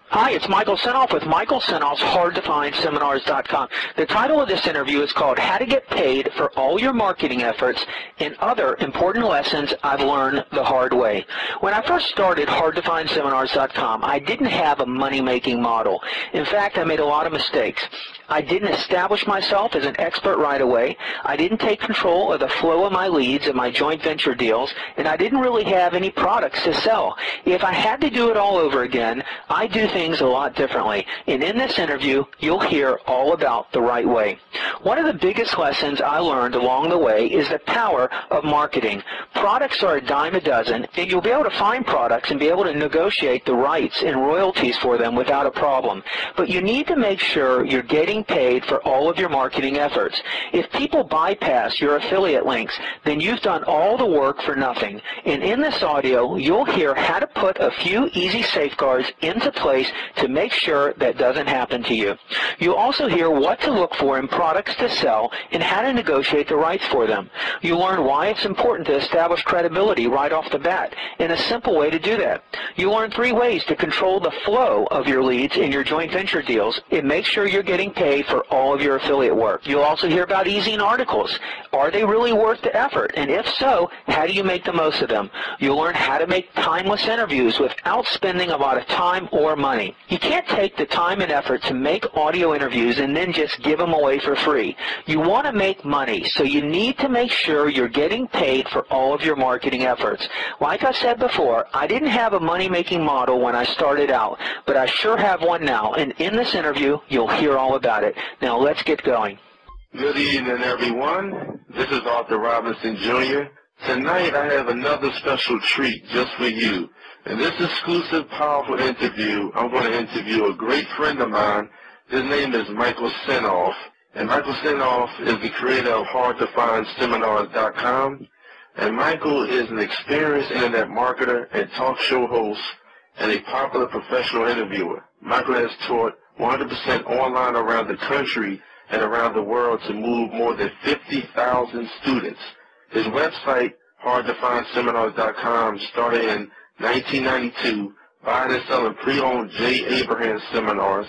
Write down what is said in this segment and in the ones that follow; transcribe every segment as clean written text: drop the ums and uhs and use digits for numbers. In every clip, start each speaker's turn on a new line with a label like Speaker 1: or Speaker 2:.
Speaker 1: Hi, it's Michael Senoff with Michael Senoff's HardToFindSeminars.com. The title of this interview is called How to Get Paid for All Your Marketing Efforts and Other Important Lessons I've Learned the Hard Way. When I first started HardToFindSeminars.com, I didn't have a money-making model. In fact, I made a lot of mistakes. I didn't establish myself as an expert right away. I didn't take control of the flow of my leads and my joint venture deals, and I didn't really have any products to sell. If I had to do it all over again, I'd do things a lot differently. And in this interview, you'll hear all about the right way. One of the biggest lessons I learned along the way is the power of marketing. Products are a dime a dozen, and you'll be able to find products and be able to negotiate the rights and royalties for them without a problem. But you need to make sure you're getting paid for all of your marketing efforts. If people bypass your affiliate links, then you've done all the work for nothing. And in this audio, you'll hear how to put a few easy safeguards into place to make sure that doesn't happen to you. You'll also hear what to look for in products to sell and how to negotiate the rights for them. You'll learn why it's important to establish credibility right off the bat and a simple way to do that. You'll learn 3 ways to control the flow of your leads in your joint venture deals and make sure you're getting paid for all of your affiliate work. You'll also hear about e-zine articles. Are they really worth the effort? And if so, how do you make the most of them? You'll learn how to make timeless interviews without spending a lot of time or money. You can't take the time and effort to make audio interviews and then just give them away for free. You want to make money, so you need to make sure you're getting paid for all of your marketing efforts. Like I said before, I didn't have a money-making model when I started out, but I sure have one now, and in this interview, you'll hear all about it. Now, let's get going.
Speaker 2: Good evening, everyone. This is Arthur Robinson, Jr. Tonight, I have another special treat just for you. In this exclusive, powerful interview, I'm going to interview a great friend of mine. His name is Michael Senoff. And Michael Senoff is the creator of HardToFindSeminars.com. And Michael is an experienced internet marketer and talk show host and a popular professional interviewer. Michael has taught 100% online around the country and around the world to move more than 50,000 students. His website, HardToFindSeminars.com, started in 1992, buying and selling pre-owned Jay Abraham seminars,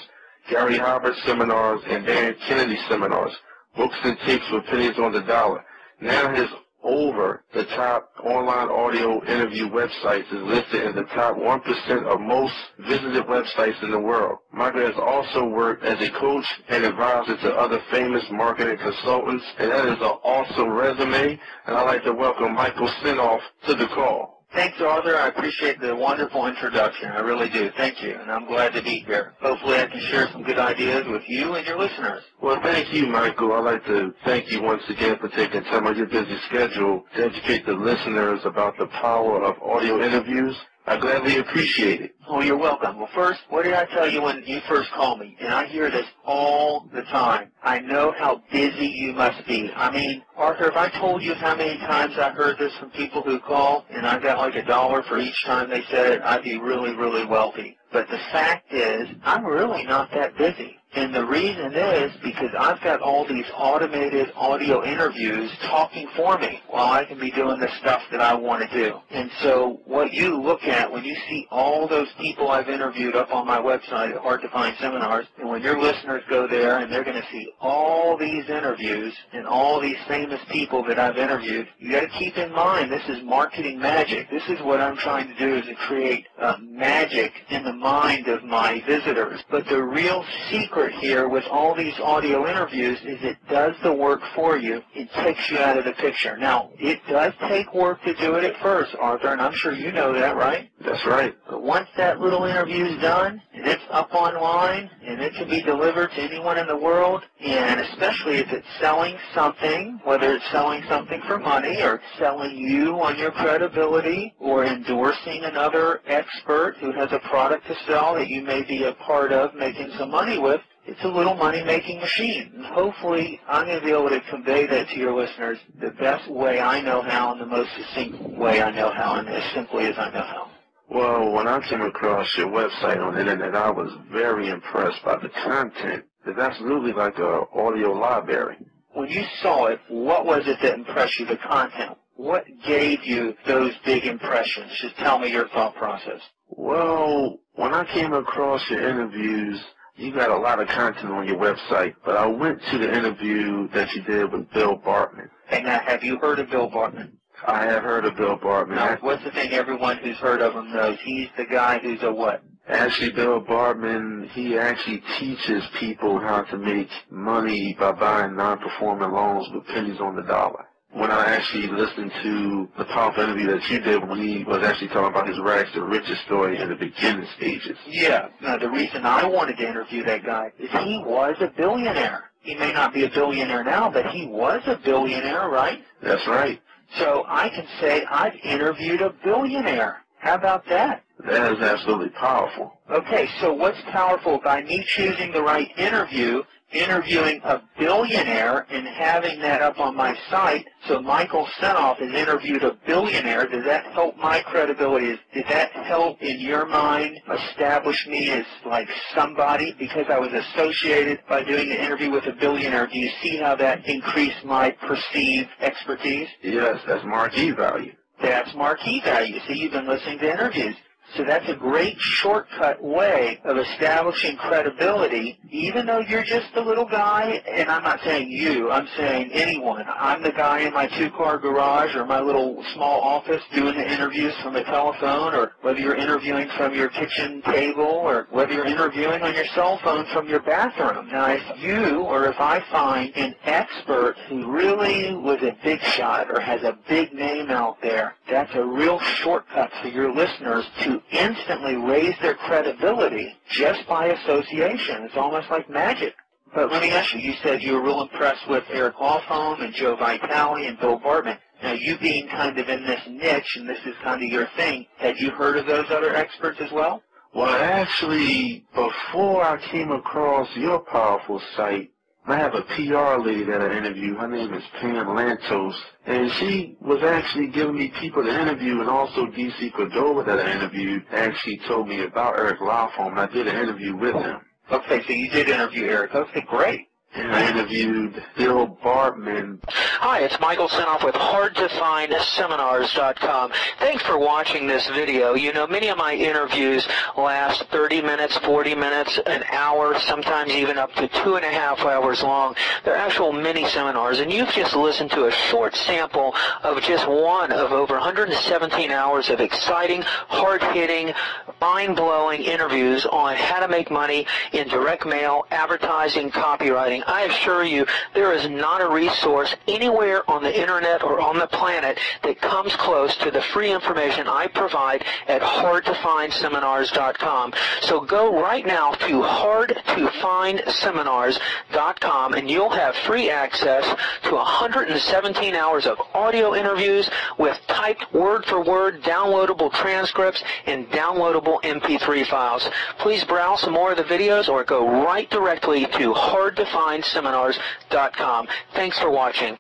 Speaker 2: Gary Halbert seminars, and Dan Kennedy seminars, books and tapes for pennies on the dollar. Now his over the top online audio interview websites is listed in the top 1% of most visited websites in the world. Michael has also worked as a coach and advisor to other famous marketing consultants, and that is an awesome resume, and I'd like to welcome Michael Senoff to the call.
Speaker 1: Thanks, Arthur. I appreciate the wonderful introduction. I really do. Thank you, and I'm glad to be here. Hopefully I can share some good ideas with you and your listeners.
Speaker 2: Well, thank you, Michael. I'd like to thank you once again for taking time out of your busy schedule to educate the listeners about the power of audio interviews. I gladly appreciate it.
Speaker 1: Oh, you're welcome. Well, first, what did I tell you when you first called me? And I hear this all the time. I know how busy you must be. I mean, Arthur, if I told you how many times I heard this from people who call and I got like $1 for each time they said it, I'd be really, really wealthy. But the fact is, I'm really not that busy. And the reason is because I've got all these automated audio interviews talking for me while I can be doing the stuff that I want to do. And so what you look at when you see all those people I've interviewed up on my website at Hard to Find Seminars, and when your listeners go there and they're going to see all these interviews and all these famous people that I've interviewed, you got to keep in mind this is marketing magic. This is what I'm trying to do, is to create magic in the mind of my visitors. But the real secret here with all these audio interviews is it does the work for you. It takes you out of the picture. Now, it does take work to do it at first, Arthur, and I'm sure you know that, right?
Speaker 2: That's right.
Speaker 1: But once that little interview is done, and it's up online, and it can be delivered to anyone in the world, and especially if it's selling something, whether it's selling something for money or selling you on your credibility or endorsing another expert who has a product to sell that you may be a part of making some money with, it's a little money-making machine. And hopefully, I'm going to be able to convey that to your listeners the best way I know how and the most succinct way I know how and as simply as I know how.
Speaker 2: Well, when I came across your website on the internet, I was very impressed by the content. It's absolutely like an audio library.
Speaker 1: When you saw it, what was it that impressed you, the content? What gave you those big impressions? Just tell me your thought process.
Speaker 2: Well, When I came across your interviews, you got a lot of content on your website, but I went to the interview that you did with Bill Bartman.
Speaker 1: Hey, now, have you heard of Bill Bartman?
Speaker 2: I have heard of Bill Bartman.
Speaker 1: Now, what's the thing everyone who's heard of him knows? He's the guy who's a what?
Speaker 2: Actually, Bill Bartman, he actually teaches people how to make money by buying non-performing loans with pennies on the dollar. When I actually listened to the powerful interview that you did when he was actually talking about his rags to riches story in the beginning stages.
Speaker 1: Yeah. Now, the reason I wanted to interview that guy is he was a billionaire. He may not be a billionaire now, but he was a billionaire, right?
Speaker 2: That's right.
Speaker 1: So I can say I've interviewed a billionaire. How about that?
Speaker 2: That is absolutely powerful.
Speaker 1: Okay, so what's powerful by me choosing the right interview, interviewing a billionaire and having that up on my site, so Michael Senoff has interviewed a billionaire? Does that help my credibility? Did that help, in your mind, establish me as like somebody because I was associated by doing an interview with a billionaire? Do you see how that increased my perceived expertise?
Speaker 2: Yes, that's marquee value.
Speaker 1: That's marquee value. See, you've been listening to interviews. So that's a great shortcut way of establishing credibility, even though you're just a little guy, and I'm not saying you, I'm saying anyone. I'm the guy in my two-car garage or my little small office doing the interviews from a telephone, or whether you're interviewing from your kitchen table, or whether you're interviewing on your cell phone from your bathroom. Now, if you or if I find an expert who really was a big shot or has a big name out there, that's a real shortcut for your listeners to instantly raise their credibility just by association. It's almost like magic. But let me ask you, you said you were real impressed with Eric Lofholm and Joe Vitale and Bill Bartman. Now, you being kind of in this niche, and this is kind of your thing, had you heard of those other experts as well?
Speaker 2: Well, actually, before I came across your powerful site, I have a PR lady that I interview. Her name is Pam Lantos, and she was actually giving me people to interview, and also DC Cordova that I interviewed actually told me about Eric Lofholm, and I did an interview with him.
Speaker 1: Okay, so you did interview Eric. Okay, great.
Speaker 2: And I interviewed Bill Bartman.
Speaker 1: Hi, it's Michael Senoff with HardToFindSeminars.com. Thanks for watching this video. You know, many of my interviews last 30 minutes, 40 minutes, an hour, sometimes even up to 2.5 hours long. They're actual mini seminars, and you've just listened to a short sample of just one of over 117 hours of exciting, hard-hitting, mind-blowing interviews on how to make money in direct mail, advertising, copywriting. I assure you, there is not a resource anywhere on the internet or on the planet that comes close to the free information I provide at HardToFindSeminars.com. So go right now to HardToFindSeminars.com, and you'll have free access to 117 hours of audio interviews with typed word-for-word downloadable transcripts and downloadable MP3 files. Please browse some more of the videos or go right directly to HardToFindSeminars.com. Thanks for watching.